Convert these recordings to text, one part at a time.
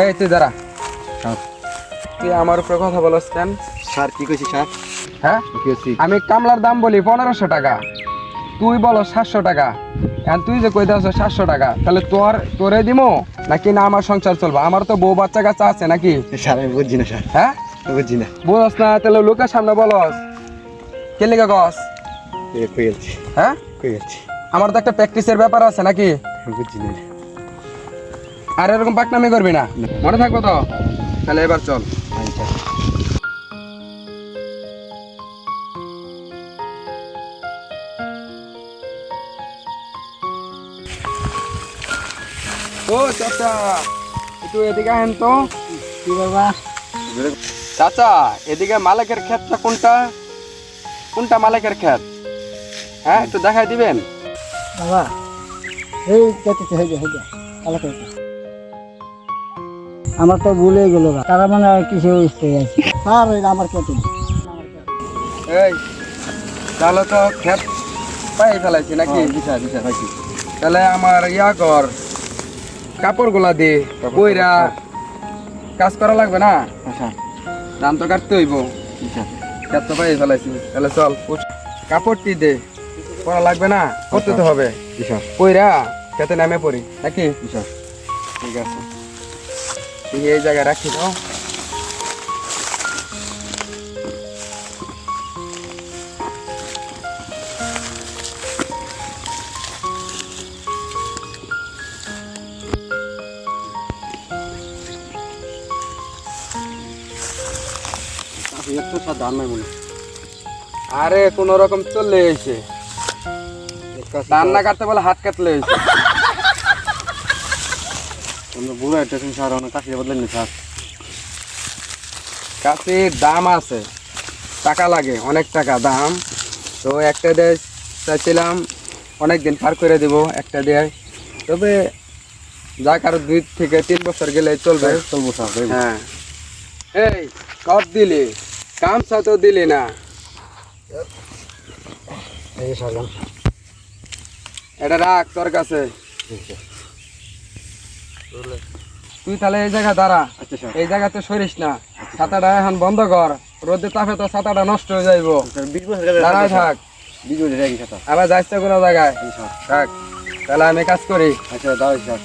এই তুই দাঁড়া, তুই আমার উপরে কথা বলস কেন? স্যার কি কইছি স্যার? হ্যাঁ, কি হইছি? আমি কামলার দাম বলি 1500 টাকা, তুই বলো 700 টাকা। এখন তুই যে কই দাস 700 টাকা, তাহলে তোরে দিমো নাকি না আমার সংসার চলবে? আমার তো বউ বাচ্চা কাচ্চা আছে নাকি? স্যার আমি বুঝছি না স্যার, হ্যাঁ বুঝছি না। বলস না, তাহলে লোকের সামনে বলস কে লেগে গস? কই যাচ্ছি, হ্যাঁ কই যাচ্ছি? আমার তো একটা প্র্যাকটিসের ব্যাপার আছে নাকি? বুঝছি না। আর এরকম পাকনামি করবি না, মনে থাকবো তো? তাহলে এবার চল। আচ্ছা ও চাচা, একটু এদিকে আহেন তো। কি বাবা? চাচা, এদিকে মালিকের ক্ষেতটা কোনটা? কোনটা মালিকের ক্ষেত? হ্যাঁ, একটু দেখাই দিবেন? বাবা এই কেটেছে হয়ে যায় আলাদা করে। আমার তো ভুলে গেল, তারা মানে আর কিছু বুঝতে যাচ্ছে স্যার। এটা আমার কেটে এই তাহলে তো ক্ষেত পাই ফেলাইছি নাকি? দিশা দিশা ভাই। তাহলে আমার ইয়া কর, কাপড়গুলা দে, বইরা কাজ করা লাগবে না? আচ্ছা ধান তো কাটতে হইব, দিশা ক্ষেত তো পাই ফেলাইছি। তাহলে চল, কাপড়টি দে, পড়া লাগবে না, করতে তো হবে। দিশা বইরা খেতে নামে পড়ি নাকি? দিশা। ঠিক আছে, তুই এই জায়গায় রাখি দাও। একটু স্যার ধান নাই মনে। আরে কোন রকম চললে এসে ধান না কাটতে বলে হাত কাটলে এসে। বুড়ো একটা স্যার অনেক কাশি বদলেন না স্যার। কাশির দাম আছে, টাকা লাগে, অনেক টাকা দাম। তো একটা দিয়ে চাইছিলাম অনেক দিন পার করে দেব, একটা দিয়ে। তবে যা কারো 2 থেকে 3 বছর গেলে চলবে। চলবো স্যার। হ্যাঁ, এই কত দিলি? গামছা তো দিলি না। এই স্যার এটা রাখ তোর কাছে। তুই তাহলে এই জায়গা দাঁড়া, আচ্ছা স্যার। এই জায়গাতে সরিস না। ছাতাটা এখন বন্ধ কর, রোদে তাপে তো ছাতাটা নষ্ট হয়ে যাইব। 20 বছর দাঁড়ায় থাক, 20 বছর আগে স্যার। আবার যাইতে কোনো জায়গায় স্যার থাক। তাহলে আমি কাজ করি। আচ্ছা দাঁড়াই স্যার।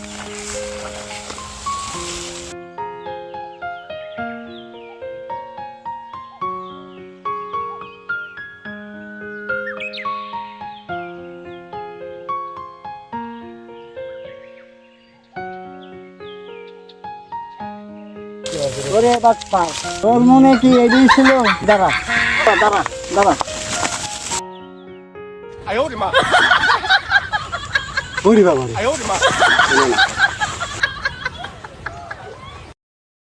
ওরে বাপ্পা, তোর মনে কি এটাই ছিল? দাঁড়া দাঁড়া দাঁড়া। ওরে বাবা রে।